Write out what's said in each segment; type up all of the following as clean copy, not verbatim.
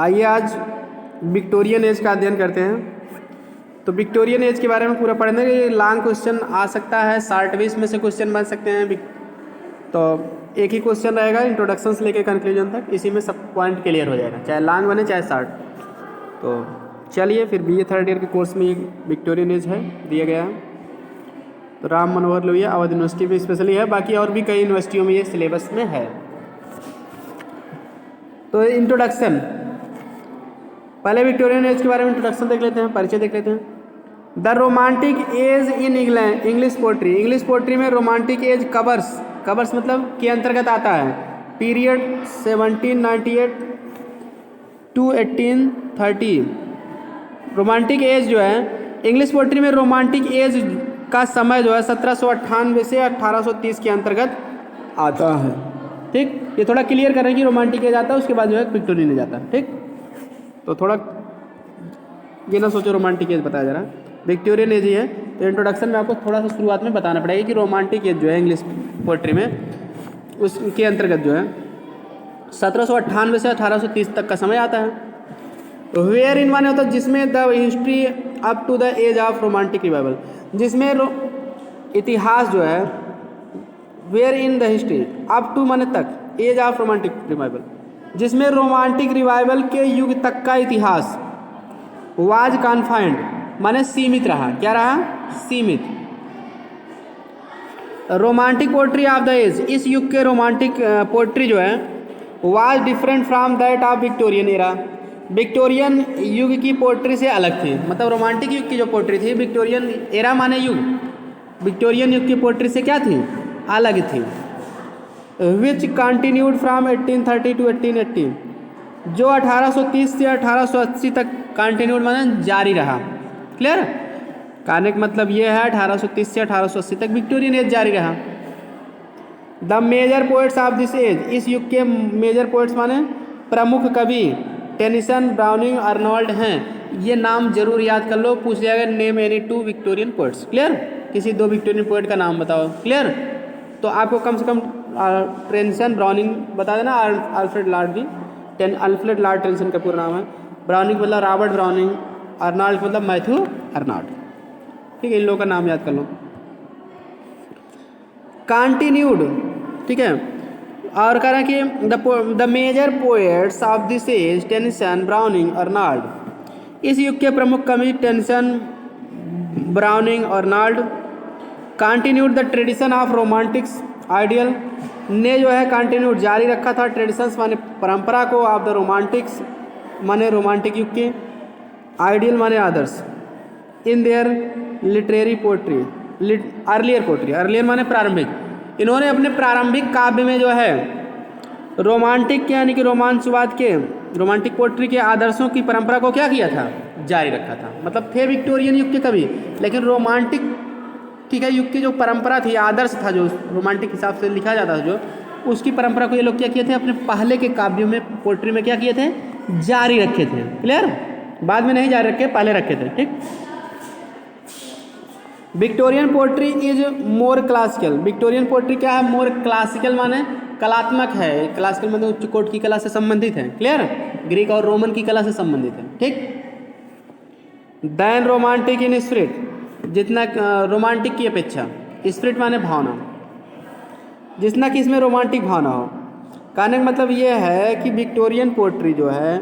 आइए आज Victorian age का अध्ययन करते हैं। तो विक्टोरियन एज के बारे में पूरा पढ़ने के लॉन्ग क्वेश्चन आ सकता है, शॉर्ट भी इसमें से क्वेश्चन बन सकते हैं। तो एक ही क्वेश्चन रहेगा इंट्रोडक्शन से लेकर कंक्लूजन तक, इसी में सब पॉइंट क्लियर हो जाएगा, चाहे लॉन्ग बने चाहे शॉर्ट। तो चलिए फिर बीए थर्ड ईयर के कोर्स में ये विक्टोरियन एज है दिया गया है। तो राम मनोहर लोहिया अवध यूनिवर्सिटी में स्पेशली है, बाकी और भी कई यूनिवर्सिटियों में ये सिलेबस में है। तो इंट्रोडक्शन, पहले विक्टोरियन एज के बारे में इंट्रोडक्शन देख लेते हैं, परिचय देख लेते हैं। The romantic age in England, English poetry. English poetry में रोमांटिक एज कवर्स मतलब के अंतर्गत आता है पीरियड 1798 टू 1830। रोमांटिक एज जो है इंग्लिश पोट्री में रोमांटिक एज का समय जो है 1798 से 1830 के अंतर्गत आता है। ठीक, ये थोड़ा क्लियर करें कि रोमांटिक एज आता है, उसके बाद जो है विक्टोरियन एज आता है। ठीक, तो थोड़ा ये ना सोचो रोमांटिक एज बताया जा रहा है, विक्टोरियन एज ही है। तो इंट्रोडक्शन में आपको थोड़ा सा शुरुआत में बताना पड़ेगा कि रोमांटिक एज जो है इंग्लिश पोएट्री में उसके अंतर्गत जो है 1798 से 1830 तक का समय आता है। वेयर इन माने होता है जिसमें the history up to the age of romantic revival, जिसमें इतिहास जो है where in the history up to माने तक एज ऑफ रोमांटिक रिवाइवल, जिसमें रोमांटिक रिवाइवल के युग तक का इतिहास वाज कॉन्फाइंड माने सीमित रहा। क्या रहा? सीमित। Romantic poetry of the age, इस युग के रोमांटिक पोएट्री जो है was different from that of Victorian era, विक्टोरियन युग की पोएट्री से अलग थी। मतलब रोमांटिक युग की जो पोएट्री थी, विक्टोरियन एरा माने युग, विक्टोरियन युग की पोएट्री से क्या थी? अलग थी। विच कंटिन्यूड फ्राम 1830 टू 1880, जो 1830 से 1880 तक कंटिन्यूड माने जारी रहा। क्लियर? कहने का मतलब ये है 1830 से 1880 तक विक्टोरियन एज जारी रहा। The major poets of this age, इस युग के मेजर पोएट्स माने प्रमुख कवि टेनिसन, ब्राउनिंग, अर्नोल्ड हैं। ये नाम जरूर याद कर लो, पूछ जाएगा name any two Victorian poets. Clear? किसी दो विक्टोरियन पोएट का नाम बताओ। क्लियर? तो आपको कम से कम टेनिसन, ब्राउनिंग बता देना, अल्फ्रेड लॉर्ड भी, अल्फ्रेड लॉर्ड टेनिसन का पूरा नाम है। ब्राउनिंग मतलब रॉबर्ट ब्राउनिंग, अर्नोल्ड मतलब मैथ्यू अर्नोल्ड। ठीक है, इन लोगों का नाम याद कर लो। कंटिन्यूड, ठीक है, और कह रहा है कि the major poets of this age Tennyson, Browning, Arnold, इस युग के प्रमुख कवि Tennyson, Browning, Arnold continued the tradition of romantics ideal, ने जो है कंटिन्यूड जारी रखा था ट्रेडिशंस माने परंपरा को, ऑफ द रोमांटिक्स माने रोमांटिक युग के, आइडियल माने आदर्श, in their literary poetry, earlier poetry, earlier माने प्रारंभिक, इन्होंने अपने प्रारंभिक काव्य में जो है रोमांटिक यानी कि रोमांचवाद के, रोमांटिक पोएट्री के आदर्शों की परंपरा को क्या किया था? जारी रखा था। मतलब थे विक्टोरियन युग के कवि, लेकिन रोमांटिक, ठीक है, युग की जो परंपरा थी, आदर्श था जो रोमांटिक हिसाब से लिखा जाता था, जो उसकी परंपरा को ये लोग क्या किए थे? अपने पहले के काव्यों में, पोएट्री में क्या किए थे? जारी रखे थे। क्लियर? बाद में नहीं जारी रखे, पहले रखे थे। ठीक। Victorian poetry is more classical, Victorian poetry क्या है? मोर क्लासिकल माने कलात्मक है, क्लासिकल मतलब उच्च कोटि की कला से संबंधित है। क्लियर? ग्रीक और रोमन की कला से संबंधित है। ठीक। देन रोमांटिक इन स्पिरिट, जितना रोमांटिक की अपेक्षा, स्पिरिट माने भावना, जितना कि इसमें रोमांटिक भावना हो। कहने का मतलब ये है कि विक्टोरियन पोएट्री जो है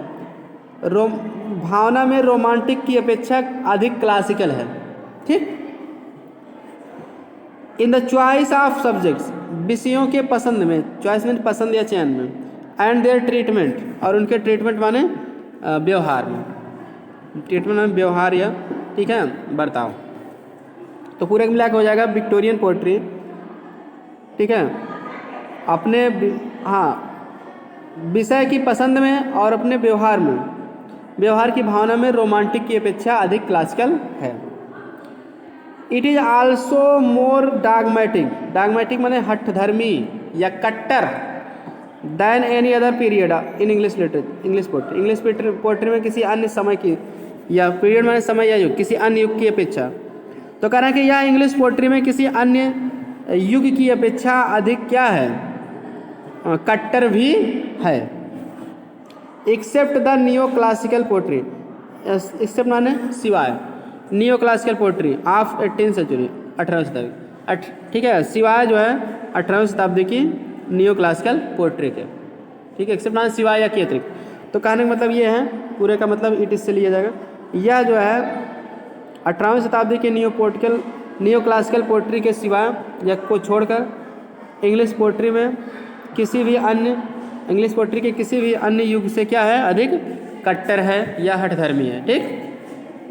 भावना में रोमांटिक की अपेक्षा अधिक क्लासिकल है। ठीक। In the choice of subjects, विषयों के पसंद में, चॉइस में पसंद या चयन में, एंड देयर ट्रीटमेंट, और उनके ट्रीटमेंट माने व्यवहार में, ट्रीटमेंट माने व्यवहार या, ठीक है, बर्ताव। तो पूरे मिला के हो जाएगा विक्टोरियन पोएट्री, ठीक है, अपने विषय की पसंद में और अपने व्यवहार में, व्यवहार की भावना में रोमांटिक की अपेक्षा अधिक क्लासिकल है। It is also more dogmatic, dogmatic माने हठधर्मी या कट्टर, than any other period in English literature, English poetry, English poetry में किसी अन्य समय की, या पीरियड माने समय या युग, किसी अन्य युग की अपेक्षा। तो कह रहे हैं कि यह इंग्लिश पोएट्री में किसी अन्य युग की अपेक्षा अधिक क्या है? कट्टर भी है। Except the neo classical poetry, except माने सिवाय, neo classical poetry of 18th century, 18वीं शताब्दी, ठीक है, सिवाय जो है 18वीं शताब्दी की नियो क्लासिकल पोट्री के, ठीक है, एक्सेप्ट माने सिवाय या के अतिरिक्त। तो कहने का मतलब ये है, पूरे का मतलब इट इससे लिया जाएगा, यह जो है 18वीं शताब्दी के नियो क्लासिकल पोट्री के सिवाय या को छोड़कर इंग्लिश पोट्री में किसी भी अन्य, इंग्लिश पोट्री के किसी भी अन्य युग से क्या है, अधिक कट्टर है या हठधर्मी है, ठीक,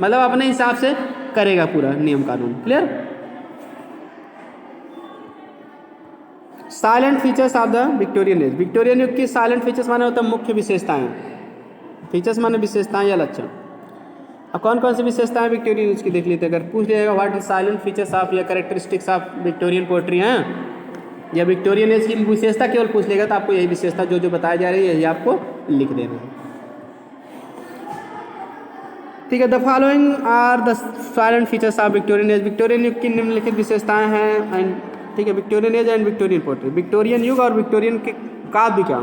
मतलब अपने हिसाब से करेगा पूरा नियम कानून, clear. Silent features of the Victorian age, Victorian युग की साइलेंट फीचर्स माने होता है मुख्य विशेषताएं, फीचर्स माने विशेषताएं या लक्षण। अब कौन कौन सी विशेषताएं विक्टोरियन एज की देख लेते हैं, अगर पूछ लिएगा what is silent features of या कैरेक्टरिस्टिक्स ऑफ विक्टोरियन पोएट्री हैं, या विक्टोरियन एज की विशेषता केवल पूछ लेगा तो आपको यही विशेषता जो जो बताई जा रही है यही आपको लिख देना है, ठीक है। The following are the salient features of Victorian age, Victorian युग की निम्नलिखित विशेषताएं हैं, एंड ठीक है, Victorian age and Victorian poetry, Victorian युग और विक्टोरियन के काव्य का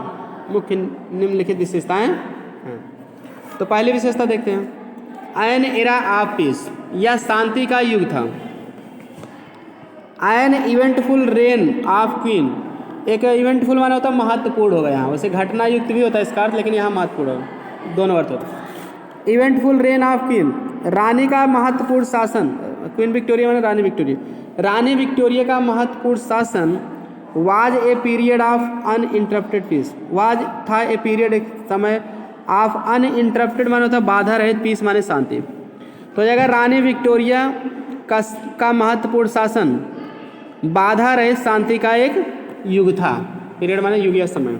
मुख्य निम्नलिखित विशेषताएं हैं। तो पहली विशेषता देखते हैं, एन एरा ऑफ पीस, यह शांति का युग था। An eventful reign of queen, एक इवेंटफुल माना होता है महत्वपूर्ण होगा, यहाँ वैसे घटना युक्त भी होता है इसका अर्थ, लेकिन यहाँ महत्वपूर्ण होगा, दोनों अर्थ होता है। इवेंटफुल रेन ऑफ क्वीन, रानी का महत्वपूर्ण शासन, क्वीन विक्टोरिया माने रानी विक्टोरिया, रानी विक्टोरिया का महत्वपूर्ण शासन was a period of uninterrupted peace, was था ए पीरियड, एक समय, ऑफ अनइंटरप्टेड माने होता है बाधा रहित, पीस माने शांति। तो अगर रानी विक्टोरिया का महत्वपूर्ण शासन बाधा रहित शांति का एक युग था, पीरियड माने युग या समय।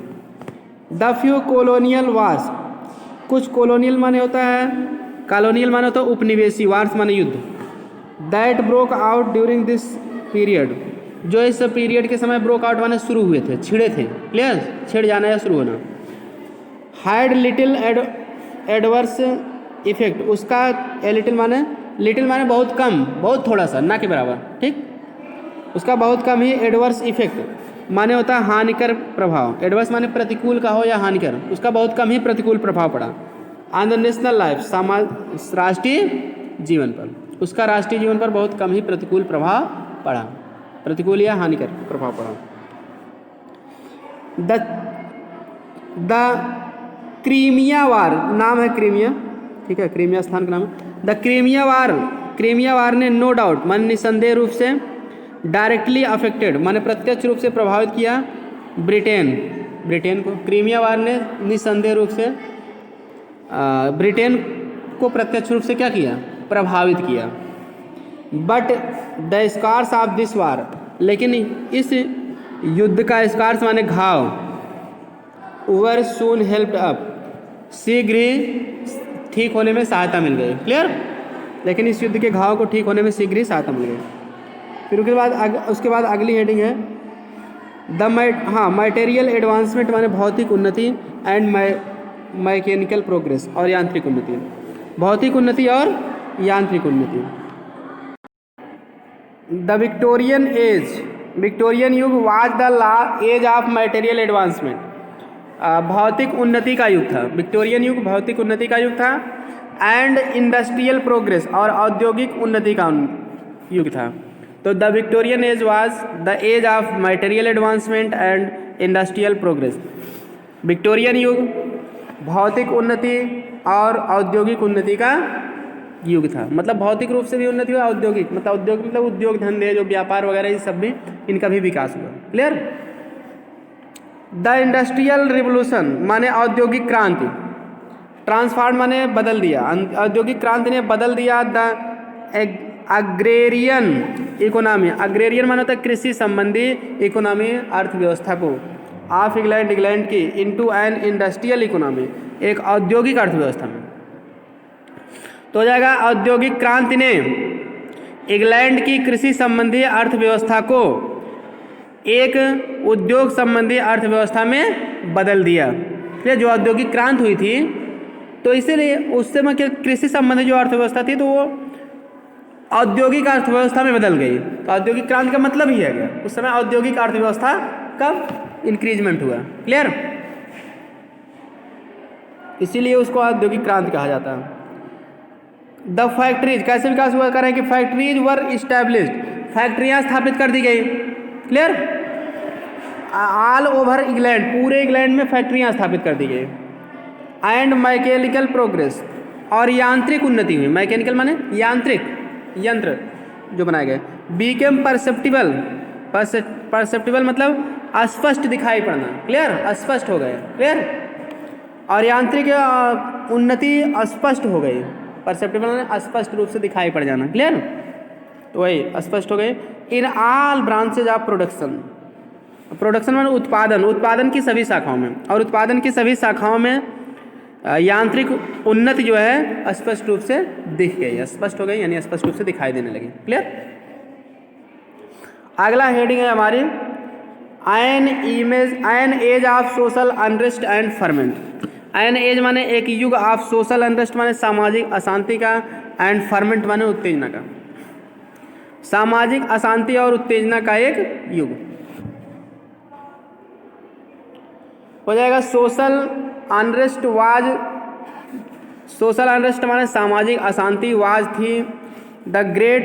द फ्यू कॉलोनियल वार्स, कुछ कॉलोनियल माने होता है, कॉलोनियल माने होता है उपनिवेशी, वार्स माने युद्ध, that broke out during this period, जो इस पीरियड के समय ब्रोक आउट माने शुरू हुए थे, छिड़े थे, क्लियर, छिड़ जाना या शुरू होना। हैड लिटिल एडवर्स इफेक्ट, उसका लिटिल माने बहुत कम, बहुत थोड़ा सा, ना के बराबर, ठीक, उसका बहुत कम ही एडवर्स इफेक्ट माने होता है हानिकर प्रभाव, एडवर्स माने प्रतिकूल का हो या हानिकर, उसका बहुत कम ही प्रतिकूल प्रभाव पड़ा ऑन द नेशनल लाइफ, समाज, राष्ट्रीय जीवन पर, उसका राष्ट्रीय जीवन पर बहुत कम ही प्रतिकूल प्रभाव पड़ा, प्रतिकूल या हानिकर प्रभाव पड़ा। द क्रीमिया वार, नाम है क्रीमिया, ठीक है, क्रीमिया स्थान का नाम है। द क्रीमिया वार ने नो डाउट माने निसंदेह रूप से, डायरेक्टली अफेक्टेड माने प्रत्यक्ष रूप से प्रभावित किया ब्रिटेन को, क्रीमिया वार ने निसंदेह रूप से ब्रिटेन को प्रत्यक्ष रूप से क्या किया, प्रभावित किया। But the scars of this war, लेकिन इस युद्ध का स्कार्स माने घाव, वर सून हेल्प्ड अप, शीघ्र ही ठीक होने में सहायता मिल गई, क्लियर, लेकिन इस युद्ध के घाव को ठीक होने में शीघ्र ही सहायता मिल गई। फिर उसके बाद अगली हेडिंग है मटेरियल एडवांसमेंट माने भौतिक उन्नति, एंड मैकेनिकल प्रोग्रेस, और यांत्रिक उन्नति, भौतिक उन्नति और यांत्रिक उन्नति। द विक्टोरियन एज, विक्टोरियन युग was the age of material advancement, भौतिक उन्नति का युग था, विक्टोरियन युग भौतिक उन्नति का युग था, एंड इंडस्ट्रियल प्रोग्रेस, और औद्योगिक उन्नति का युग था। तो the Victorian age was the age of material advancement and industrial progress, Victorian युग भौतिक उन्नति और औद्योगिक उन्नति का युग था, मतलब भौतिक रूप से भी उन्नति हुआ, औद्योगिक मतलब उद्योग धंधे जो व्यापार वगैरह ये सब भी, इनका भी विकास हुआ, क्लियर। द इंडस्ट्रियल रिवोल्यूशन माने औद्योगिक क्रांति, ट्रांसफॉर्म माने बदल दिया, औद्योगिक क्रांति ने बदल दिया द अग्रेरियन इकोनॉमी, अग्रेरियन माने होता है कृषि संबंधी, इकोनॉमी अर्थव्यवस्था को, ऑफ इंग्लैंड की इनटू एन इंडस्ट्रियल इकोनॉमी, एक औद्योगिक अर्थव्यवस्था में। तो हो जाएगा औद्योगिक क्रांति ने इंग्लैंड की कृषि संबंधी अर्थव्यवस्था को एक उद्योग संबंधी अर्थव्यवस्था में बदल दिया, ठीक है, जो औद्योगिक क्रांति हुई थी तो इसीलिए उस समय कृषि संबंधी जो अर्थव्यवस्था थी तो वो औद्योगिक अर्थव्यवस्था में बदल गई। तो औद्योगिक क्रांति का मतलब ही है क्या, उस समय औद्योगिक अर्थव्यवस्था का इंक्रीजमेंट हुआ, क्लियर। इसीलिए उसको औद्योगिक क्रांति कहा जाता है। द फैक्ट्रीज कैसे विकास हुआ कर रहे हैं कि फैक्ट्रीज वर इस्टेब्लिश्ड, फैक्ट्रियाँ स्थापित कर दी गई। क्लियर? ऑल ओवर इंग्लैंड, पूरे इंग्लैंड में फैक्ट्रियाँ स्थापित कर दी गई। एंड मैकेनिकल प्रोग्रेस, और यांत्रिक उन्नति हुई। मैकेनिकल माने यांत्रिक, यंत्र जो बनाए गए। बीकेम परसेप्टिबल, परसेप्टिबल मतलब स्पष्ट दिखाई पड़ना। क्लियर? स्पष्ट हो गए। क्लियर? और यांत्रिक उन्नति स्पष्ट हो गई। परसेप्टिबल माने स्पष्ट रूप से दिखाई पड़ जाना। क्लियर? तो वही स्पष्ट हो गए। In all branches of production, production माने उत्पादन, उत्पादन की सभी शाखाओं में, और उत्पादन की सभी शाखाओं में यांत्रिक उन्नति जो है स्पष्ट रूप से दिख गई, स्पष्ट हो गई, यानी स्पष्ट रूप से दिखाई देने लगी। क्लियर? अगला हेडिंग है हमारी an age of social unrest and ferment. An age माने एक युग, ऑफ सोशल अनरेस्ट माने सामाजिक अशांति का, एंड फर्मेंट माने उत्तेजना का। सामाजिक अशांति और उत्तेजना का एक युग हो जाएगा। Social unrest was, social unrest माने सामाजिक अशांति, वाज थी द ग्रेट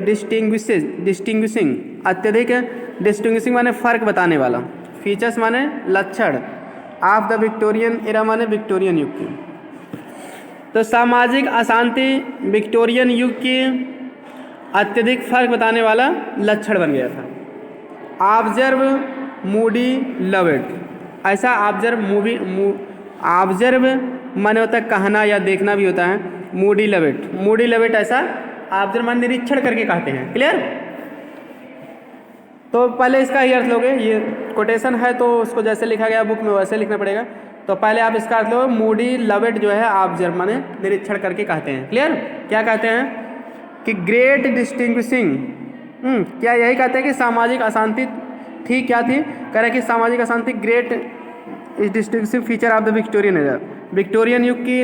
डिस्टिंग्विशिंग, अत्यधिक डिस्टिंग्विशिंग माने फर्क बताने वाला, फीचर्स माने लक्षण, ऑफ द विक्टोरियन एरा माने विक्टोरियन युग की। तो सामाजिक अशांति विक्टोरियन युग की अत्यधिक फर्क बताने वाला लक्षण बन गया था। ऑब्जर्व मूडी लवेट, ऐसा ऑब्जर्व माने होता है कहना या देखना भी होता है। मूडी लवेट ऐसा ऑब्जर्व माने निरीक्षण करके कहते हैं। क्लियर? तो पहले इसका ही अर्थ लोगे, ये कोटेशन है तो उसको जैसे लिखा गया बुक में वैसे लिखना पड़ेगा। तो पहले आप इसका अर्थ लो, मूडी लवेट जो है ऑब्जर्व माने निरीक्षण करके कहते हैं। क्लियर? क्या कहते हैं कि ग्रेट डिस्टिंग्विशिंग, क्या यही कहते हैं कि सामाजिक अशांति थी? क्या थी? कह रहे हैं कि सामाजिक अशांति ग्रेट इस distinguishing feature of the Victorian era, विक्टोरियन युग की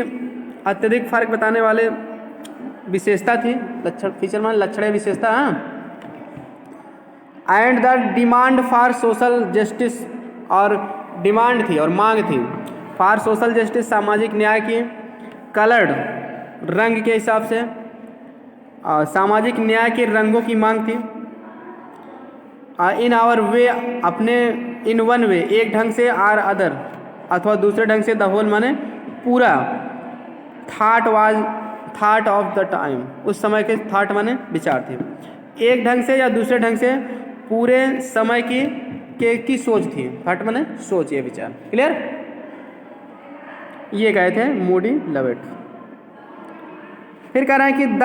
अत्यधिक फर्क बताने वाले विशेषता थी। लक्षण, फीचर मान लक्षण, विशेषता। हाँ। And the demand for social justice, और डिमांड थी और मांग थी फॉर सोशल जस्टिस, सामाजिक न्याय की। कलर्ड, रंग के हिसाब से, सामाजिक न्याय के रंगों की मांग थी। इन आवर वे, अपने, इन वन वे, एक ढंग से, आर अदर, अथवा दूसरे ढंग से, द होल माने पूरा। थाट ऑफ द टाइम, उस समय के थाट माने विचार थे। एक ढंग से या दूसरे ढंग से पूरे समय की सोच थी। थाट माने सोच, ये विचार। क्लियर? ये कहे थे मूडी लवेट। फिर कह रहे हैं कि द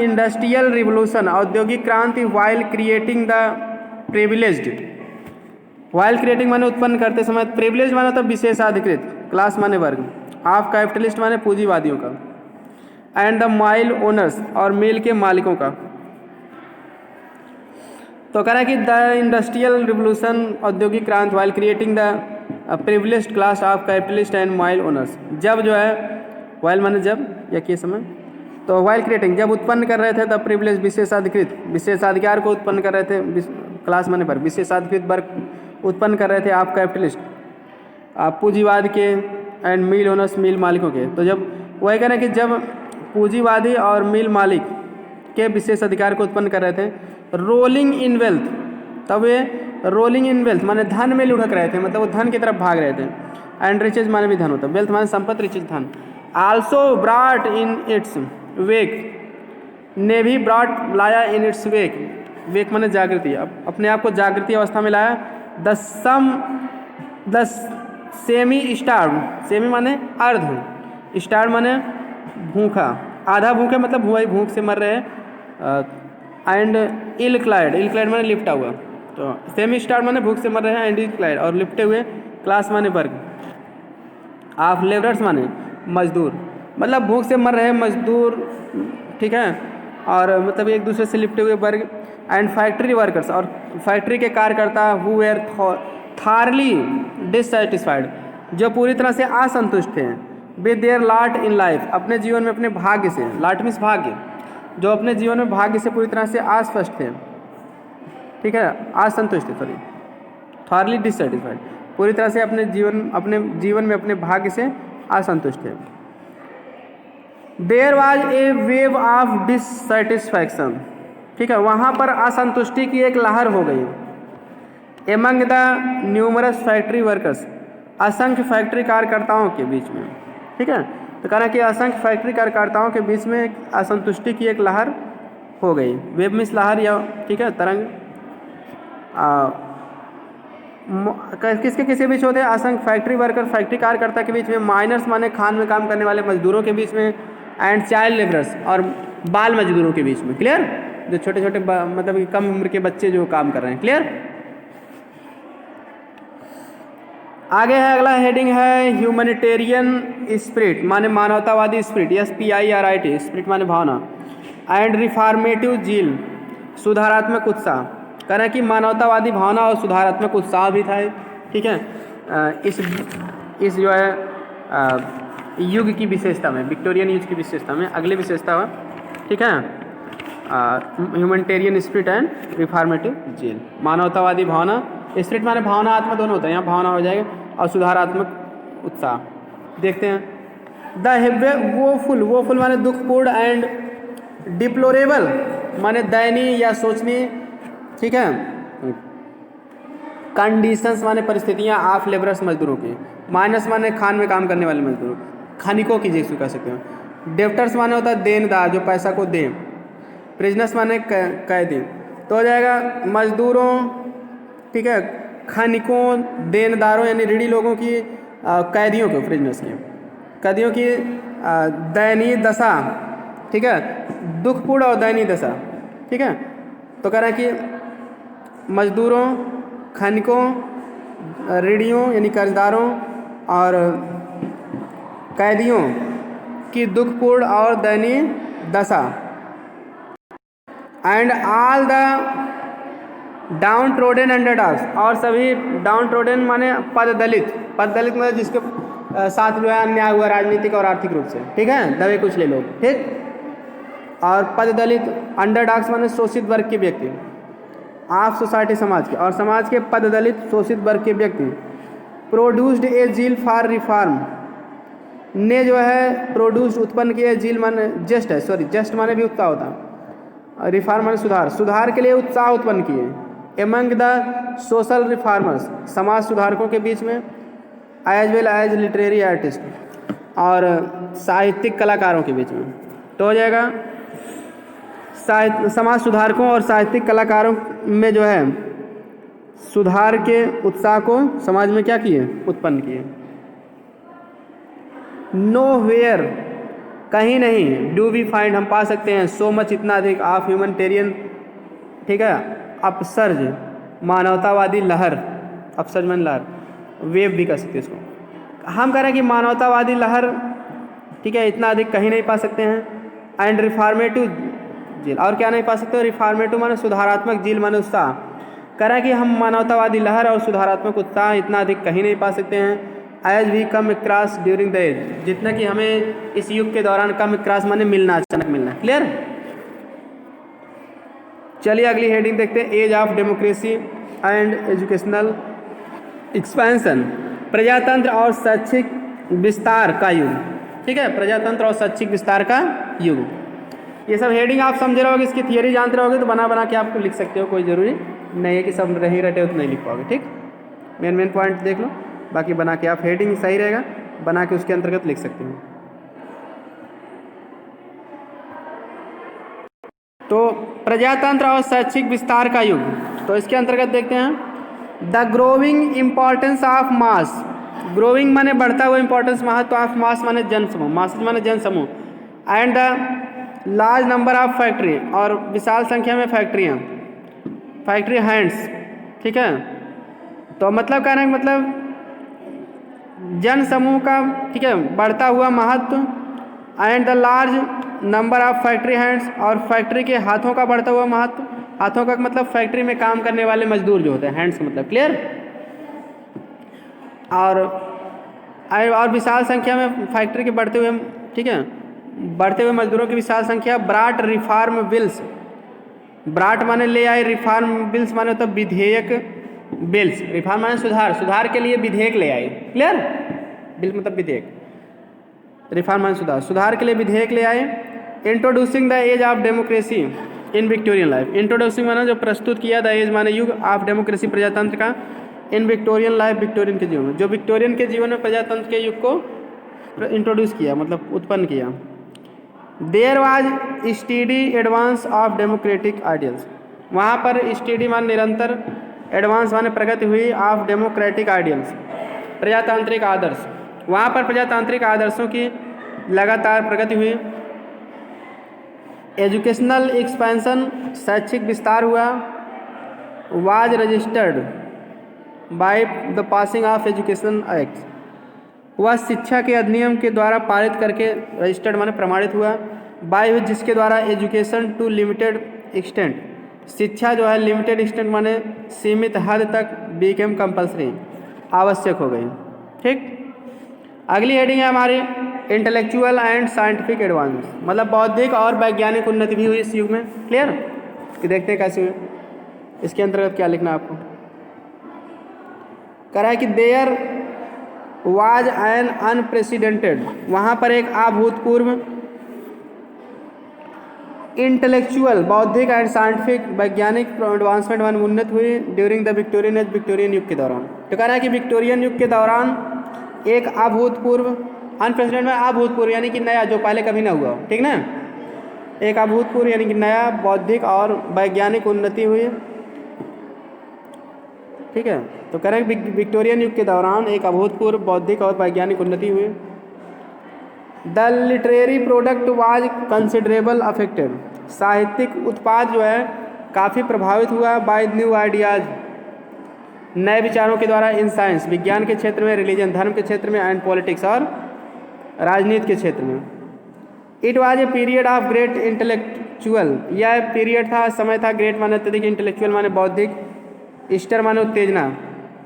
इंडस्ट्रियल रिवोल्यूशन, औद्योगिक क्रांति, while creating the privileged, while creating माने उत्पन्न करते समय, प्रिविलेज माने तो विशेषाधिकृत, क्लास माने वर्ग, ऑफ कैपिटलिस्ट माने पूंजीवादियों का, एंड द माइल ओनर्स, और मिल के मालिकों का। तो कह रहा है कि द इंडस्ट्रियल रिवोल्यूशन, औद्योगिक क्रांति, while creating the privileged class of capitalist and mile owners, जब जो है वाइल माने जब या के समय, तो वाइल क्रिएटिंग जब उत्पन्न कर रहे थे, द प्रिविलेज विशेषाधिकृत, विशेषाधिकार को उत्पन्न कर रहे थे, क्लास माने पर विशेषाधिकृत वर्ग उत्पन्न कर रहे थे, आप कैपिटलिस्ट, आप पूंजीवाद के, एंड मिल ओनर्स, मिल मालिकों के। तो जब वही कह रहे हैं कि जब पूंजीवादी और मिल मालिक के विशेष अधिकार को उत्पन्न कर रहे थे, रोलिंग इन वेल्थ, तब वे रोलिंग इन वेल्थ माने धन में लुढ़क रहे थे, मतलब वो धन की तरफ भाग रहे थे। एंड रिचेज माने भी धन होता है, वेल्थ माने संपत्ति, रिचेज धन। आल्सो ब्रॉट इन इट्स वेक, ने भी ब्रॉट लाया इन इट्स वेक, वेक माने जागृति, अपने आप को जागृति अवस्था में लाया। द सेमी स्टार्व, सेमी माने अर्ध, स्टार्व माने भूखा, आधा भूखे मतलब भूख से मर रहे हैं। एंड इल क्लाइड माने लिपटा हुआ, तो सेमी स्टार्व माने भूख से मर रहे हैं, एंड इल क्लाइड और लिपटे हुए, क्लास माने वर्ग, ऑफ लेबरर्स माने मजदूर, मतलब भूख से मर रहे मजदूर, ठीक है, और मतलब एक दूसरे से लिपटे हुए वर्ग। एंड फैक्ट्री वर्कर्स, और फैक्ट्री के कार्यकर्ता, हु वेर थारली डिससेटिस्फाइड, जो पूरी तरह से असंतुष्ट थे, with their lot in life, अपने जीवन में अपने भाग्य से, लॉट मीन्स भाग्य, जो अपने जीवन में भाग्य से पूरी तरह से अस्पष्ट थे, ठीक है, असंतुष्ट थे, सॉरी, थारली डिससेटिस्फाइड, पूरी तरह से अपने जीवन में अपने भाग्य से असंतुष्ट है। There was a wave of dissatisfaction, ठीक है, वहाँ पर असंतुष्टि की एक लहर हो गई। Among the numerous factory workers, असंख्य फैक्ट्री कार्यकर्ताओं के बीच में, ठीक है, तो कह रहा है कि असंख्य फैक्ट्री कार्यकर्ताओं के बीच में असंतुष्टि की एक लहर हो गई। वेव मिस लहर या, ठीक है, तरंग किसके किसके बीच होते हैं? असंख्य फैक्ट्री वर्कर, फैक्ट्री कार्यकर्ता के बीच में, माइनर्स माने खान में काम करने वाले मजदूरों के बीच में, एंड चाइल्ड लेबरर्स और बाल मजदूरों के बीच में। क्लियर? जो छोटे छोटे मतलब कम उम्र के बच्चे जो काम कर रहे हैं। क्लियर? आगे है, अगला हेडिंग है ह्यूमैनिटेरियन स्पिरिट, माने मानवतावादी स्पिरिट, SPIRIT, स्पिरिट माने भावना, एंड रिफॉर्मेटिव जील, सुधारात्मक उत्साह। कह रहे हैं कि मानवतावादी भावना और सुधारात्मक उत्साह भी था, ठीक है, इस जो है युग की विशेषता में, विक्टोरियन युग की विशेषता में। अगली विशेषता है, ठीक है, ह्यूमैनिटेरियन स्पिरिट एंड रिफॉर्मेटिव जील, मानवतावादी भावना, स्पिरिट माने भावना, आत्मा दोनों होता है, यहाँ भावना हो जाएगा, और सुधारात्मक उत्साह। देखते हैं द वोफुल माने दुखपूर्ण, एंड डिप्लोरेबल माने दयनीय या सोचनीय, ठीक है, कंडीशंस माने परिस्थितियाँ ऑफ लेबरर्स मजदूरों की, माइनस माने खान में काम करने वाले मजदूर, खनिकों की जैसे कह सकते हो। डेप्टर्स माने होता है देनदार, जो पैसा को दे। प्रिजनर्स माने कैदी, तो हो जाएगा मजदूरों, ठीक है, खनिकों, देनदारों यानी ऋणी लोगों की, कैदियों को, प्रिजनर्स की, कैदियों की दयनीय दशा, ठीक है, दुखपूर्ण और दयनीय दशा, ठीक है। तो कह रहे हैं कि मजदूरों, खनिकों, ऋणियों यानी कर्जदारों और कैदियों की दुखपूर्ण और दयनीय दशा, and all the down trodden underdogs, और सभी डाउन ट्रोडन माने पद दलित मतलब जिसके साथ जो है अन्याय हुआ राजनीतिक और आर्थिक रूप से, ठीक है, दबे कुचले लोग, ठीक, और पद दलित, अंडरडॉग्स माने शोषित वर्ग के व्यक्ति, ऑफ सोसाइटी समाज के, और समाज के पद दलित शोषित वर्ग के व्यक्ति। Produced a zeal for reform, ने जो है प्रोड्यूस्ड उत्पन्न किए, जील माने जस्ट है, सॉरी जस्ट माने भी उत्साह होता, रिफॉर्म माने सुधार के लिए उत्साह उत्पन्न किए। एमंग द सोशल रिफॉर्मर्स, समाज सुधारकों के बीच में, as well as literary artist, और साहित्यिक कलाकारों के बीच में। तो हो जाएगा समाज सुधारकों और साहित्यिक कलाकारों में जो है सुधार के उत्साह को समाज में क्या किए? उत्पन्न किए। नो वेयर, कहीं नहीं, डू वी फाइंड, हम पा सकते हैं, सो मच, इतना अधिक, ऑफ ह्यूमैनिटेरियन, ठीक है, अपसर्ज, मानवतावादी लहर, अपसर्ज मान लहर, वेव भी कर सकते हैं इसको। हम कह रहे हैं कि मानवतावादी लहर, ठीक है, इतना अधिक कहीं नहीं पा सकते हैं। एंड रिफॉर्मेटिव जील, और क्या नहीं पा सकते? रिफॉर्मेटिव माने सुधारात्मक, जील माने उत्साह। कह रहा है कि हम मानवतावादी लहर और सुधारात्मक उत्साह इतना अधिक कहीं नहीं पा सकते हैं। As we come across during the age, जितना कि हमें इस युग के दौरान कम अक्रॉस माने मिलना, अचानक मिलना। क्लियर? चलिए अगली हेडिंग देखते हैं, age of democracy and educational expansion, प्रजातंत्र और शैक्षिक विस्तार का युग, ठीक है, प्रजातंत्र और शैक्षिक विस्तार का युग। ये सब हेडिंग आप समझ रहे होगे, इसकी थियरी जानते रहोगे तो बना के आपको लिख सकते हो, कोई ज़रूरी नहीं है कि सब नहीं रटे हो तो नहीं लिख पाओगे, ठीक। मेन पॉइंट देख लो, बाकी बना के आप, हेडिंग सही रहेगा, बना के उसके अंतर्गत लिख सकते हो। तो प्रजातंत्र और शैक्षिक विस्तार का युग, तो इसके अंतर्गत देखते हैं the growing importance of mass, growing माने बढ़ता हुआ इंपॉर्टेंस, महत्व, ऑफ मास माने जनसमूह, मासेज माने जनसमूह, and the large number of factory, और विशाल संख्या में फैक्ट्रियाँ, फैक्ट्री हैंड्स, ठीक है। तो मतलब कहना है, मतलब जन समूह का, ठीक है, बढ़ता हुआ महत्व, and the large number of factory hands, और फैक्ट्री के हाथों का बढ़ता हुआ महत्व। हाथों का मतलब फैक्ट्री में काम करने वाले मजदूर जो होते हैं, हैंड्स का मतलब, क्लियर। और विशाल संख्या में फैक्ट्री के बढ़ते हुए, ठीक है, बढ़ते हुए मजदूरों की विशाल संख्या। ब्राट रिफॉर्म बिल्स, ब्राट माने ले आए, रिफॉर्म बिल्स माने तो विधेयक, बिल्स, रिफॉर्म माने सुधार के लिए विधेयक ले आए, क्लियर। बिल मतलब विधेयक। रिफॉर्म माने सुधार, सुधार के लिए विधेयक ले आए। Introducing the age of democracy in Victorian life, introducing माना जो प्रस्तुत किया, द एज माने युग, ऑफ डेमोक्रेसी प्रजातंत्र का, इन विक्टोरियन लाइफ विक्टोरियन के जीवन में, जो विक्टोरियन के जीवन में प्रजातंत्र के युग को इंट्रोड्यूस किया, मतलब उत्पन्न किया। There was study advance of democratic ideals, वहाँ पर स्टडी मान निरंतर, एडवांस माने प्रगति हुई, ऑफ डेमोक्रेटिक आइडियल्स प्रजातांत्रिक आदर्श, वहाँ पर प्रजातांत्रिक आदर्शों की लगातार प्रगति हुई। एजुकेशनल एक्सपेंशन, शैक्षिक विस्तार हुआ। Was registered by the passing of education act, वह शिक्षा के अधिनियम के द्वारा पारित करके, रजिस्टर्ड माने प्रमाणित हुआ। बाय जिसके द्वारा एजुकेशन टू लिमिटेड एक्सटेंट, शिक्षा जो है लिमिटेड एक्सटेंट माने सीमित हद तक, बीकेम कंपल्सरी, आवश्यक हो गई। ठीक, अगली हेडिंग है हमारी इंटेलेक्चुअल एंड साइंटिफिक एडवांस, मतलब बौद्धिक और वैज्ञानिक उन्नति भी हुई इस युग में। क्लियर, कि देखते हैं कैसे हुई, इसके अंतर्गत क्या लिखना आपको। कह रहा है कि देयर वाज एन अनप्रेसिडेंटेड, वहाँ पर एक अभूतपूर्व इंटेलेक्चुअल, बौद्धिक एंड साइंटिफिक, वैज्ञानिक एडवांसमेंट वन उन्नत हुई during the Victorian age, Victorian युग के दौरान। तो कह रहा है कि विक्टोरियन युग के दौरान एक अभूतपूर्व, अनप्रेसिडेंट में अभूतपूर्व यानी कि नया, जो पहले कभी ना हुआ, ठीक ना, एक अभूतपूर्व यानी कि नया बौद्धिक और वैज्ञानिक उन्नति हुई। ठीक है, तो कह रहे हैं विक्टोरियन युग के दौरान एक अभूतपूर्व बौद्धिक और वैज्ञानिक उन्नति हुई। The literary product was considerable affected, साहित्यिक उत्पाद जो है काफ़ी प्रभावित हुआ। बाय न्यू आइडियाज, नए विचारों के द्वारा, इन साइंस, विज्ञान के क्षेत्र में, रिलीजन धर्म के क्षेत्र में, एंड पॉलिटिक्स और राजनीति के क्षेत्र में। It was a period of great intellectual, यह पीरियड था, समय था, ग्रेट माने अत्यधिक, इंटेलेक्चुअल माने बौद्धिक, ईस्टर माने उत्तेजना,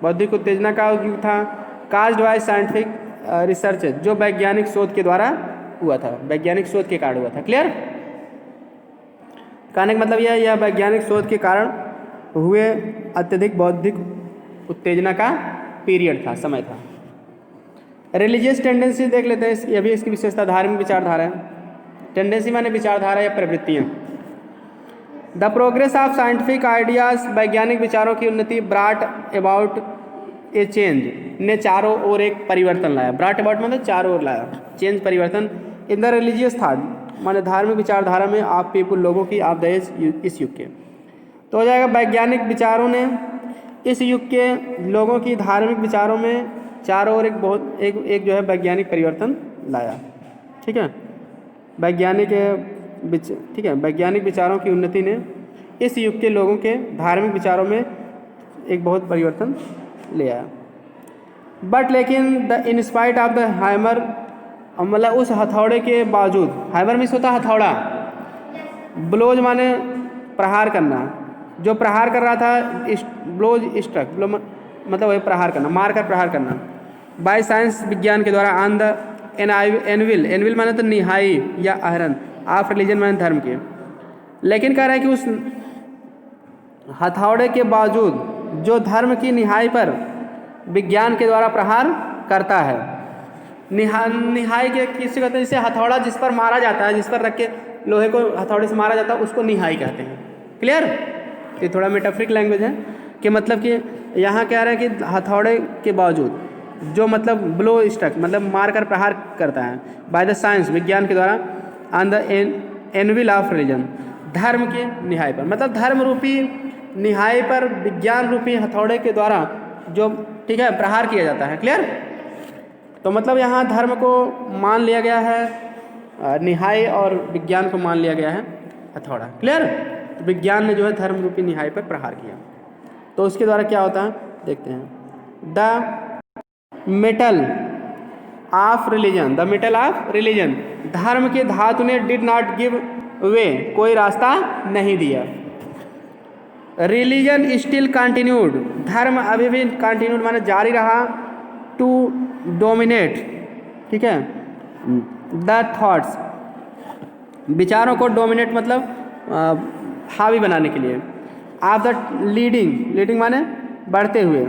बौद्धिक उत्तेजना का युग था। काज्ड बाय साइंटिफिक रिसर्च, जो वैज्ञानिक शोध के द्वारा हुआ था, वैज्ञानिक शोध के कारण हुआ था। क्लियर, कहने का मतलब यह वैज्ञानिक शोध के कारण हुए अत्यधिक बौद्धिक उत्तेजना का पीरियड था, समय था। रिलीजियस टेंडेंसी देख लेते हैं, ये भी इसकी विशेषता, धार्मिक विचारधारा है। टेंडेंसी माने विचारधारा या प्रवृत्तियाँ। The progress of scientific ideas, वैज्ञानिक विचारों की उन्नति, ब्राट अबाउट ए चेंज, ने चारों ओर एक परिवर्तन लाया। ब्राट अबाउट मतलब चारों ओर लाया, चेंज परिवर्तन। इन द रिलीजियस था माने धार्मिक विचारधारा में, आप पीपुल लोगों की, आप द इस युग के। तो हो जाएगा वैज्ञानिक विचारों ने इस युग के लोगों की धार्मिक विचारों में चारों ओर एक जो है वैज्ञानिक परिवर्तन लाया। ठीक है, वैज्ञानिक, ठीक है, वैज्ञानिक विचारों की उन्नति ने इस युग के लोगों के धार्मिक विचारों में एक बहुत परिवर्तन ले आया। बट लेकिन the in spite of the hammer, मतलब उस हथौड़े के बावजूद, हैमर मीन्स होता हथौड़ा, ब्लोज माने प्रहार करना, जो प्रहार कर रहा था, ब्लोज स्ट्रक, मतलब वही प्रहार करना, मार कर प्रहार करना। बाय साइंस, विज्ञान के द्वारा, ऑन द एनविल, एनविल माने तो निहाई या आहरण, ऑफ रिलीजन माने धर्म के। लेकिन कह रहा है कि उस हथौड़े के बावजूद जो धर्म की निहाई पर विज्ञान के द्वारा प्रहार करता है, निहाई के किसी कहते हैं, जैसे हथौड़ा जिस पर मारा जाता है, जिस पर रख के लोहे को हथौड़े से मारा जाता है, उसको निहाई कहते हैं। क्लियर, ये थोड़ा मेटाफरिक लैंग्वेज है कि मतलब कि यहाँ कह रहे हैं कि हथौड़े के बावजूद जो मतलब ब्लो स्ट्रक मतलब मार कर प्रहार करता है, बाय द साइंस, विज्ञान के द्वारा, on the anvil of religion, धर्म के निहाई पर, मतलब धर्म रूपी निहाई पर विज्ञान रूपी हथौड़े के द्वारा जो, ठीक है, प्रहार किया जाता है। क्लियर, तो मतलब यहाँ धर्म को मान लिया गया है निहाई, और विज्ञान को मान लिया गया है हथौड़ा। क्लियर, तो विज्ञान ने जो है धर्म रूपी निहाई पर प्रहार किया, तो उसके द्वारा क्या होता है देखते हैं। The metal of religion, the metal of religion, धर्म के धातु ने डिड नॉट गिव वे, कोई रास्ता नहीं दिया। रिलीजन स्टिल कंटिन्यूड, धर्म अभी भी कंटिन्यूड माने जारी रहा, टू डोमिनेट, ठीक है, द थॉट्स, विचारों को डोमिनेट मतलब हावी बनाने के लिए, ऑफ द लीडिंग, लीडिंग माने बढ़ते हुए,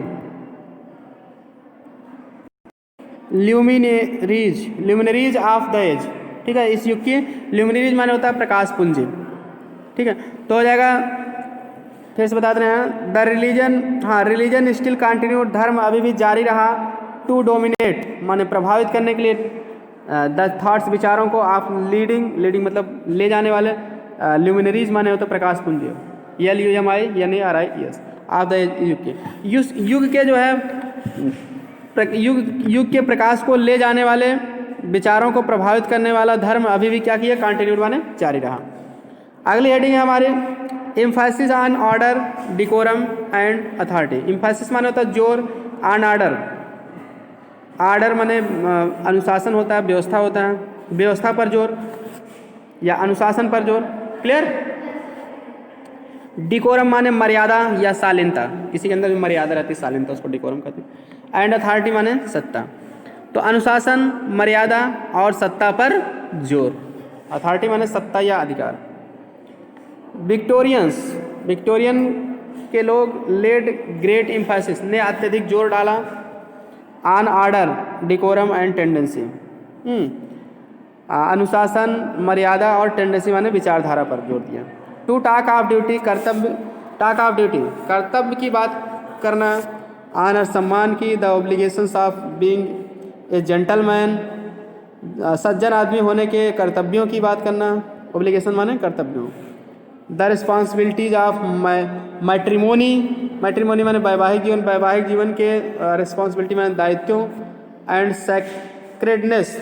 ल्यूमिनरीज ऑफ द एज, ठीक है। इस युग की ल्यूमिनरीज माने होता है प्रकाश पुंज, ठीक है। तो हो जाएगा, फिर से बता रहे हैं, द रिलीजन, हाँ, रिलीजन स्टिल कंटिन्यू, धर्म अभी भी जारी रहा, टू डोमिनेट माने प्रभावित करने के लिए, द थॉट्स विचारों को, ऑफ लीडिंग मतलब ले जाने वाले, ल्यूमिनरीज माने होता है प्रकाश पुंज, LUMINARIES ऑफ द युग के, युग के जो है युग के प्रकाश को ले जाने वाले विचारों को प्रभावित करने वाला धर्म अभी भी क्या किया, कंटिन्यूड माने जारी रहा। अगली हेडिंग है हमारे emphasis on order, decorum and authority. Emphasis माने होता है जोर, ऑन ऑर्डर, ऑर्डर माने अनुशासन होता है, व्यवस्था होता है, व्यवस्था पर जोर या अनुशासन पर जोर, क्लियर। डिकोरम माने मर्यादा या शालीनता, किसी के अंदर भी मर्यादा रहती है, शालीनता, उसको डिकोरम कहते हैं। एंड अथॉरिटी माने सत्ता। तो अनुशासन, मर्यादा और सत्ता पर जोर, अथॉरिटी माने सत्ता या अधिकार। विक्टोरियन के लोग लेड ग्रेट एम्फेसिस ने अत्यधिक जोर डाला on order, decorum and tendency, अनुशासन, मर्यादा और टेंडेंसी माने विचारधारा पर जोर दिया। टू टॉक ऑफ ड्यूटी, कर्तव्य, टॉक ऑफ ड्यूटी कर्तव्य की बात करना, ऑनर सम्मान की, the obligations of being a gentleman, सज्जन आदमी होने के कर्तव्यों की बात करना, ऑब्लिगेशन माने कर्तव्यों। The responsibilities of matrimony, matrimony माने वैवाहिक जीवन, वैवाहिक जीवन के रिस्पॉन्सिबिलिटी माने दायित्वों। एंड सेक्रेडनेस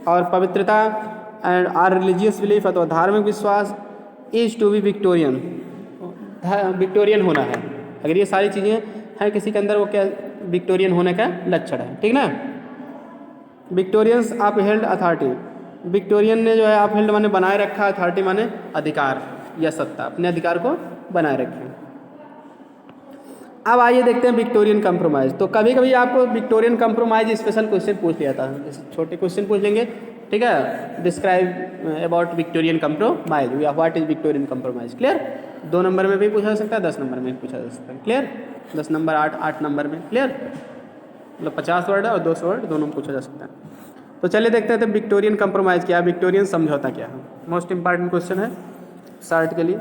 और पवित्रता, एंड आर रिलीजियस बिलीफ अथवा धार्मिक विश्वास, is to be Victorian, Victorian होना है। अगर ये सारी चीज़ें हैं किसी के अंदर, वो क्या विक्टोरियन होने का लक्षण है, ठीक ना। विक्टोरियंस अपहेल्ड अथॉरिटी, विक्टोरियन ने जो है अपहेल्ड माने बनाए रखा, अथॉरिटी माने अधिकार या सत्ता, अपने अधिकार को बनाए रखे। अब आइए देखते हैं विक्टोरियन कंप्रोमाइज़। तो कभी कभी आपको विक्टोरियन कंप्रोमाइज़ स्पेशल क्वेश्चन पूछ लिया था, जैसे छोटे क्वेश्चन पूछ लेंगे, ठीक है। डिस्क्राइब अबाउट विक्टोरियन कंप्रोमाइज़ या what is Victorian compromise, clear. 2 number में भी पूछा जा सकता है, 10 नंबर में भी पूछा जा सकता है, क्लियर। 10 नंबर, 8 नंबर में, क्लियर। मतलब 50 वर्ड और 200 वर्ड दोनों में पूछा जा सकता है। तो चलिए देखते हैं तो विक्टोरियन कंप्रोमाइज़ क्या है, विक्टोरियन समझौता क्या है। मोस्ट इंपॉर्टेंट क्वेश्चन है शार्ट के लिए,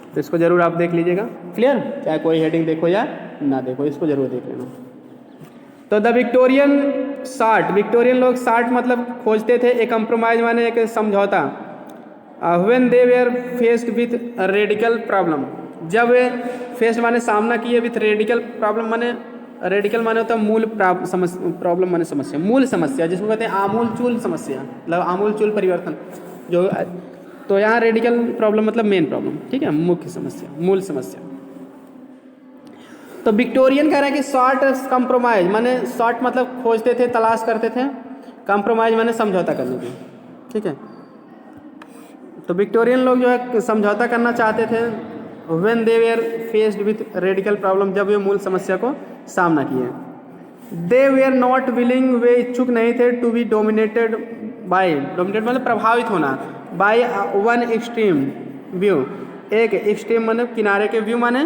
तो इसको जरूर आप देख लीजिएगा, क्लियर। चाहे कोई हेडिंग देखो या ना देखो, इसको जरूर देख लेना। तो द विक्टोरियन साठ, विक्टोरियन लोग साठ मतलब खोजते थे, एक कंप्रोमाइज माने एक समझौता। When they were faced with radical problem, जब वे फेस्ड माने सामना किए विथ रेडिकल प्रॉब्लम, माने रेडिकल माने होता है मूल प्रॉब्लम माने समस्या, मूल समस्या जिसको कहते हैं आमूल चूल समस्या, मतलब आमूल चूल परिवर्तन जो। तो यहाँ रेडिकल प्रॉब्लम मतलब मेन प्रॉब्लम, ठीक है, मुख्य समस्या, मूल समस्या। तो विक्टोरियन कह रहे हैं कि शॉर्ट कंप्रोमाइज माने शॉर्ट मतलब खोजते थे, तलाश करते थे, कंप्रोमाइज माने समझौता करने की, ठीक है। तो विक्टोरियन लोग जो है समझौता करना चाहते थे when they were faced with radical problem, जब वे मूल समस्या को सामना किए। दे वेयर नॉट विलिंग, वे इच्छुक नहीं थे, to be dominated by, dominate मतलब प्रभावित होना, बाय वन एक्सट्रीम व्यू, एक एक्सट्रीम माने किनारे के, व्यू माने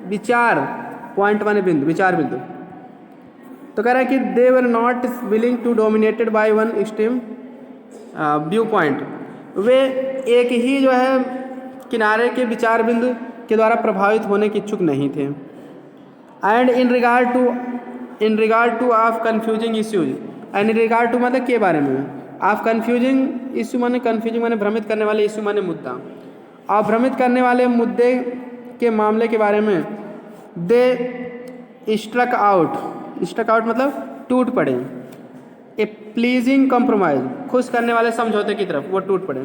विचार, पॉइंट माने बिंदु, विचार बिंदु। तो कह रहा है कि they were not willing to dominated by one extreme view point, वे एक ही जो है किनारे के विचार बिंदु के द्वारा प्रभावित होने के इच्छुक नहीं थे। And in regard to of confusing issues, and in regard to मतलब के बारे में, ऑफ कन्फ्यूजिंग इश्यू माने कन्फ्यूजिंग माने भ्रमित करने वाले, इश्यू माने मुद्दा, और भ्रमित करने वाले मुद्दे के मामले के बारे में दे स्ट्रक आउट मतलब टूट पड़े, ए प्लीजिंग कंप्रोमाइज खुश करने वाले समझौते की तरफ वो टूट पड़े।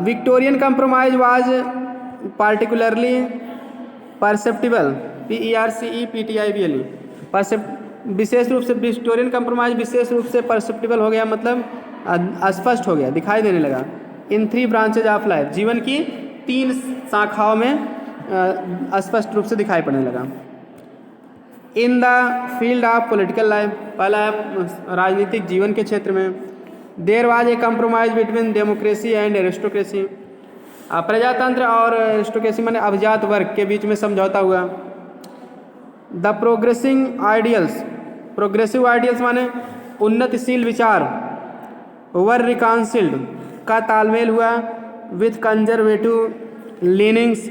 Victorian compromise was particularly perceptible, PERCEPTIBLE, विशेष रूप से विक्टोरियन कंप्रोमाइज विशेष रूप से परसेप्टिबल हो गया, मतलब स्पष्ट हो गया, दिखाई देने लगा। इन 3 ब्रांचेज ऑफ लाइफ, जीवन की 3 शाखाओं में स्पष्ट रूप से दिखाई पड़ने लगा। In the field of political life, पहला राजनीतिक जीवन के क्षेत्र में। There was a compromise between democracy and aristocracy, प्रजातंत्र और एरिस्टोक्रेसी माने अभिजात वर्ग के बीच में समझौता हुआ। द प्रोग्रेसिव आइडियल्स माने उन्नतिशील विचार, वर रिकाउंसिल्ड का तालमेल हुआ विथ कंजर्वेटिव लीनिंग्स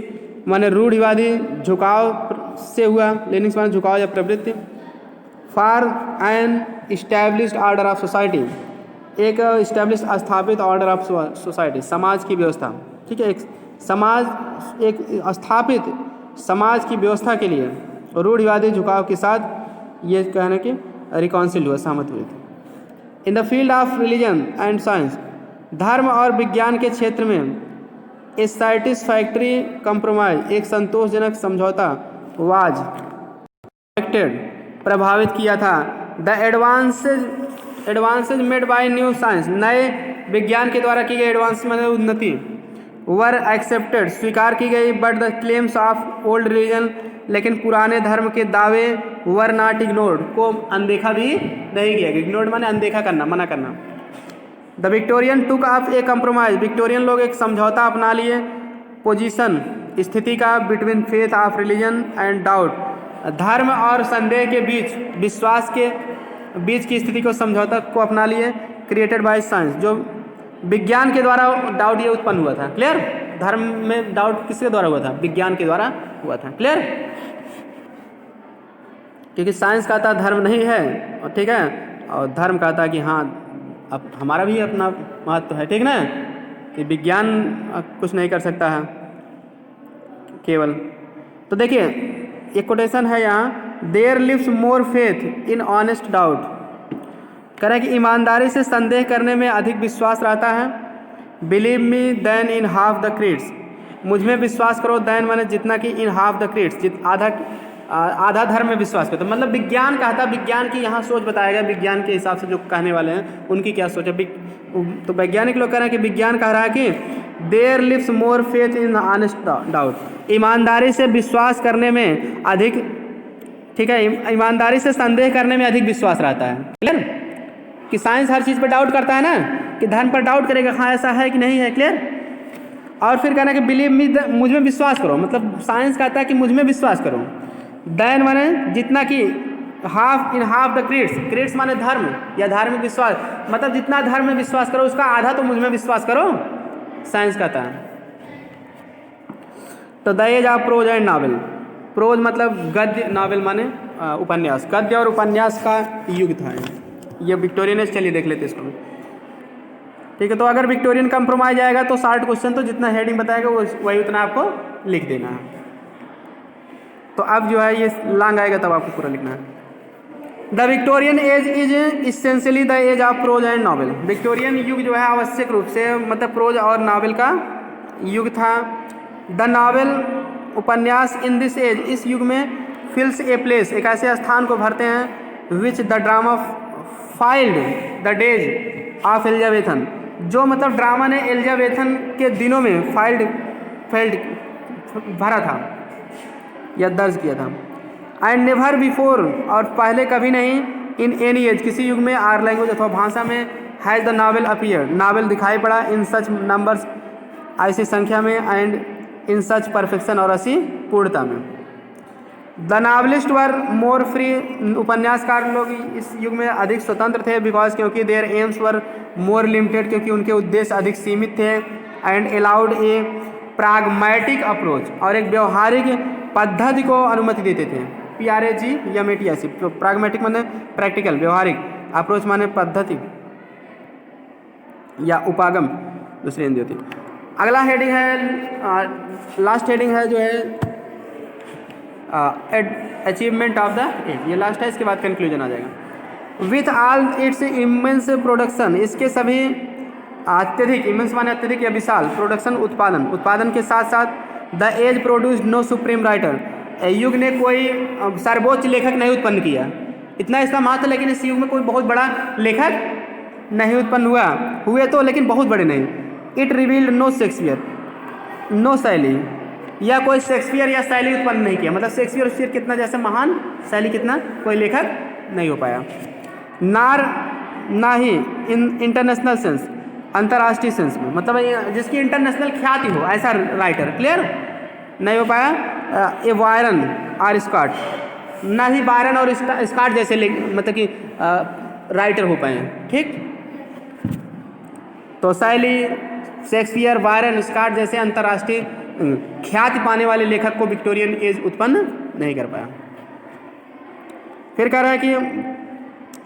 माने रूढ़िवादी झुकाव से हुआ, लीनिंग्स माने झुकाव या प्रवृत्ति। For an established order of society, एक इस्टेब्लिश स्थापित ऑर्डर ऑफ सोसाइटी, समाज की व्यवस्था, ठीक है, एक समाज, एक स्थापित समाज की व्यवस्था के लिए रूढ़िवादी झुकाव के साथ ये कहना कि रिकाउंसिल हुआ, सहमत हुए थे। इन the field of religion and science, धर्म और विज्ञान के क्षेत्र में ए सैटिस्फैक्ट्री कंप्रोमाइज, एक संतोषजनक समझौता वाज एक्टेड, प्रभावित किया था। The advances made by new science, नए विज्ञान के द्वारा की गई एडवांस मतलब उन्नति, वर एक्सेप्टेड, स्वीकार की गई। But the claims of old religion, लेकिन पुराने धर्म के दावे वर नॉट इग्नोर्ड, को अनदेखा भी नहीं किया। इग्नोर्ड माने अनदेखा करना, मना करना। The Victorian took up A compromise, Victorian लोग एक समझौता अपना लिए। पोजीशन, स्थिति का, between faith of religion and doubt, धर्म और संदेह के बीच, विश्वास के बीच की स्थिति को, समझौता को अपना लिए। क्रिएटेड बाय साइंस, जो विज्ञान के द्वारा डाउट ये उत्पन्न हुआ था। क्लियर, धर्म में डाउट किसके द्वारा हुआ था? विज्ञान के द्वारा हुआ था। क्लियर, क्योंकि साइंस कहता धर्म नहीं है, और ठीक है, और धर्म कहता कि हाँ अब हमारा भी अपना महत्व है, ठीक ना, कि विज्ञान कुछ नहीं कर सकता है केवल। तो देखिए एक कोटेशन है यहाँ, there lives more faith in honest doubt, कह रहा है कि ईमानदारी से संदेह करने में अधिक विश्वास रहता है। Believe me than in half the creeds, मुझ में विश्वास करो, देन माने जितना कि इन हाफ द क्रीड्स, आधा धर्म में विश्वास करते। मतलब विज्ञान कहता, विज्ञान की यहाँ सोच बताया गया, विज्ञान के हिसाब से जो कहने वाले हैं उनकी क्या सोच है। तो वैज्ञानिक लोग कह रहे हैं कि विज्ञान कह रहा है कि there lives more faith in honest doubt, ईमानदारी से विश्वास करने में अधिक, ठीक है, ईमानदारी से संदेह करने में अधिक विश्वास रहता है। क्लियर, कि साइंस हर चीज़ पर डाउट करता है ना, कि धर्म पर डाउट करेगा, हाँ ऐसा है कि नहीं है। क्लियर, और फिर कहना कि बिलीव मी, मुझ में विश्वास करो, मतलब साइंस कहता है कि मुझ में विश्वास करो। देन माने जितना कि half in half the creeds, creeds माने धर्म या धार्मिक विश्वास, मतलब जितना धर्म में विश्वास करो उसका आधा तो मुझ में विश्वास करो, साइंस कहता है। तो the age of prose and novel, prose मतलब गद्य, नावल माने उपन्यास, गद्य और उपन्यास का युग था ये विक्टोरियन। चलिए देख लेते इसको, ठीक है। तो अगर विक्टोरियन कंप्रोमाइज आएगा तो 60 क्वेश्चन, तो जितना हेडिंग बताएगा वो वही उतना आपको लिख देना है। तो अब जो है ये लॉन्ग आएगा तब आपको पूरा लिखना है। The Victorian age is essentially the age of prose and novel, Victorian युग जो है आवश्यक रूप से मतलब प्रोज और नावल का युग था। द नावल, उपन्यास, इन दिस एज, इस युग में, फिल्स ए प्लेस, एक ऐसे स्थान को भरते हैं, which the drama filed the days of Elizabethan, जो मतलब ड्रामा ने एलिजाबेथन के दिनों में फाइल्ड भरा था या दर्ज किया था। एंड नेवर बिफोर, और पहले कभी नहीं, इन एनी एज, किसी युग में, आर लैंग्वेज अथवा भाषा में, has the novel appear, novel दिखाई पड़ा, इन सच नंबर्स, ऐसी संख्या में, एंड इन सच परफेक्शन, और ऐसी पूर्णता में। The novelist were more free, उपन्यासकार लोग इस युग में अधिक स्वतंत्र थे, बिकॉज क्योंकि their aims were more limited, क्योंकि उनके उद्देश्य अधिक सीमित थे। And allowed a pragmatic approach, और एक व्यवहारिक पद्धति को अनुमति देते थे। PRAGMATIC, तो प्राग्मेटिक माने प्रैक्टिकल, व्यवहारिक, अप्रोच माने पद्धति या उपागम, दूसरी हिंदी होती। अगला हेडिंग है, लास्ट हेडिंग है जो है अचीवमेंट ऑफ द एज, ये लास्ट है, इसके बाद कंक्लूजन आ जाएगा। With all it's immense production, इसके सभी अत्यधिक, इमेंस माने अत्यधिक या विशाल, प्रोडक्शन उत्पादन के साथ साथ, the age produced no supreme writer, युग ने कोई सर्वोच्च लेखक नहीं उत्पन्न किया, इतना इसका महत्व, लेकिन इस युग में कोई बहुत बड़ा लेखक नहीं उत्पन्न हुए तो, लेकिन बहुत बड़े नहीं। It revealed no Shakespeare, no Shelley, या कोई शेक्सपियर या शैली उत्पन्न नहीं किया, मतलब शेक्सपियर कितना जैसे महान, शैली कितना कोई लेखक नहीं हो पाया। ना ही इन इंटरनेशनल सेंस, अंतर्राष्ट्रीय सेंस में, मतलब जिसकी इंटरनेशनल ख्याति हो, ऐसा राइटर। क्लियर, नहीं हो पाया। ए वायरन आर स्कॉट, ना ही बायरन और स्कॉट जैसे मतलब कि राइटर हो पाए हैं। ठीक, तो शैली, शेक्सपियर, बायरन, स्कॉट जैसे अंतर्राष्ट्रीय ख्याति पाने वाले लेखक को विक्टोरियन एज उत्पन्न नहीं कर पाया। फिर कह रहा है कि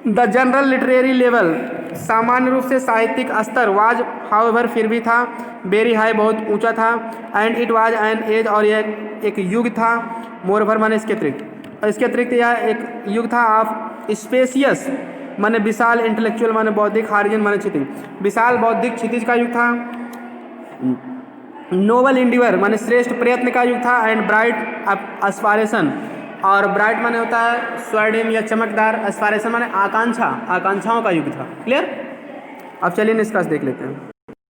द जनरल लिटरेरी लेवल, सामान्य रूप से साहित्यिक स्तर, वाज हाउएवर फिर भी था, वेरी हाई बहुत ऊंचा था, and it was an age और यह एक युग था, मोरभर माने इसके अतिरिक्त यह एक युग था ऑफ स्पेसियस माने विशाल, इंटेलेक्चुअल माने बौद्धिक, हारिजन माने क्षितिज, विशाल बौद्धिक क्षितिज का युग था, नोबल इंडिवर माने श्रेष्ठ प्रयत्न का युग था, एंड ब्राइट एस्पायरेशन, और ब्राइट माने होता है स्वर्णिम या चमकदार, एस्पायरेशन माने आकांक्षा, आकांक्षाओं का युग था। क्लियर। अब चलिए निष्कर्ष देख लेते हैं,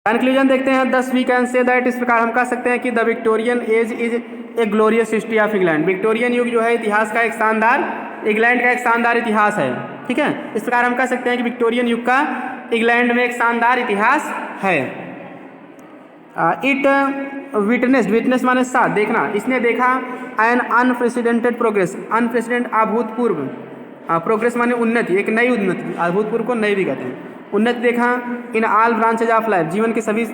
कंक्लूजन देखते हैं। दस वी कैन से दैट, इस प्रकार हम कह सकते हैं कि the Victorian age is a glorious history of England, Victorian युग जो है इतिहास का एक शानदार, इंग्लैंड का एक शानदार इतिहास है। ठीक है, इस प्रकार हम कह सकते हैं कि विक्टोरियन युग का इंग्लैंड में एक शानदार इतिहास है। इट विटनेस माने साथ, देखना, इसने देखा एन अनप्रेसिडेंटेड प्रोग्रेस, अनप्रेसिडेंट अभूतपूर्व, प्रोग्रेस माने उन्नति, एक नई उन्नति, अभूतपूर्व को नई भी कहते हैं, उन्नति देखा, in all branches of life, जीवन के सभी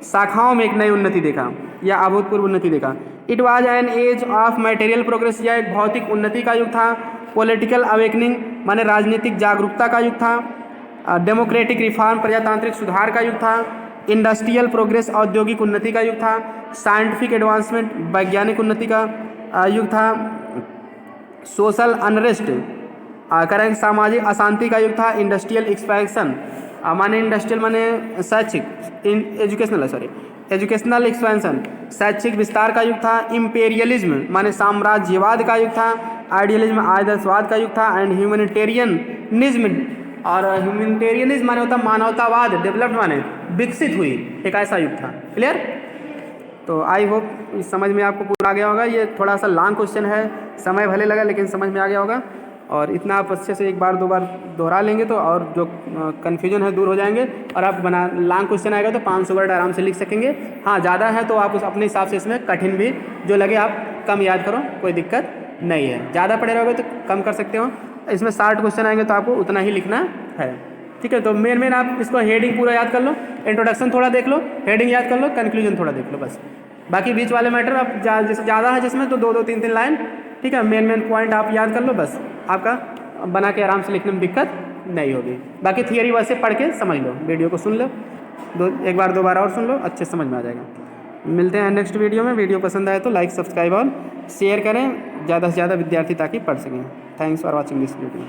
शाखाओं में एक नई उन्नति देखा या अभूतपूर्व उन्नति देखा। It was an age of material progress, यह एक भौतिक उन्नति का युग था। पॉलिटिकल अवेकनिंग माने राजनीतिक जागरूकता का युग था। डेमोक्रेटिक रिफॉर्म, प्रजातांत्रिक सुधार का युग था। इंडस्ट्रियल प्रोग्रेस, औद्योगिक उन्नति का युग था। साइंटिफिक एडवांसमेंट, वैज्ञानिक उन्नति का युग था। सोशल अनरेस्ट, करेंगे सामाजिक अशांति का युग था। इंडस्ट्रियल एक्सपेंशन माने इंडस्ट्रियल माने शैक्षिक, एजुकेशनल एक्सपेंशन, शैक्षिक विस्तार का युग था। इम्पेरियलिज्म माने साम्राज्यवाद का युग था। आइडियलिज्म, आदर्शवाद का युग था। एंड ह्यूमैनिटेरियनिज्म, और ह्यूमैनिटेरियनिज्म माने होता मानवतावाद, डेवलप्ड माने विकसित हुई, एक ऐसा युग था। क्लियर। तो आई होप इस समझ में आपको पूरा आ गया होगा। ये थोड़ा सा लॉन्ग क्वेश्चन है, समय भले लगा लेकिन समझ में आ गया होगा, और इतना आप अच्छे से एक बार दो बार दोहरा लेंगे तो और जो कन्फ्यूजन है दूर हो जाएंगे, और आप बना लॉन्ग क्वेश्चन आएगा तो 500 वर्ड आराम से लिख सकेंगे। हाँ, ज़्यादा है तो आप उस अपने हिसाब से इसमें कठिन भी जो लगे आप कम याद करो, कोई दिक्कत नहीं है। ज़्यादा पढ़े रहोगे तो कम कर सकते हो। इसमें 60 क्वेश्चन आएंगे तो आपको उतना ही लिखना है। ठीक है, तो मेन आप इसको हेडिंग पूरा याद कर लो, इंट्रोडक्शन थोड़ा देख लो, हेडिंग याद कर लो, कंक्लूजन थोड़ा देख लो, बस। बाकी बीच वाले मैटर आप जैसे ज़्यादा है जिसमें तो 2-2, 3-3 लाइन, ठीक है, मेन पॉइंट आप याद कर लो, बस आपका बना के आराम से लिखने में दिक्कत नहीं होगी। बाकी थियरी वैसे पढ़ के समझ लो, वीडियो को सुन लो, एक बार 2 बार और सुन लो, अच्छे समझ में आ जाएगा। मिलते हैं नेक्स्ट वीडियो में। वीडियो पसंद आए तो लाइक, सब्सक्राइब और शेयर करें ज़्यादा से ज़्यादा विद्यार्थी ताकि पढ़ सकें। Thanks for watching this video.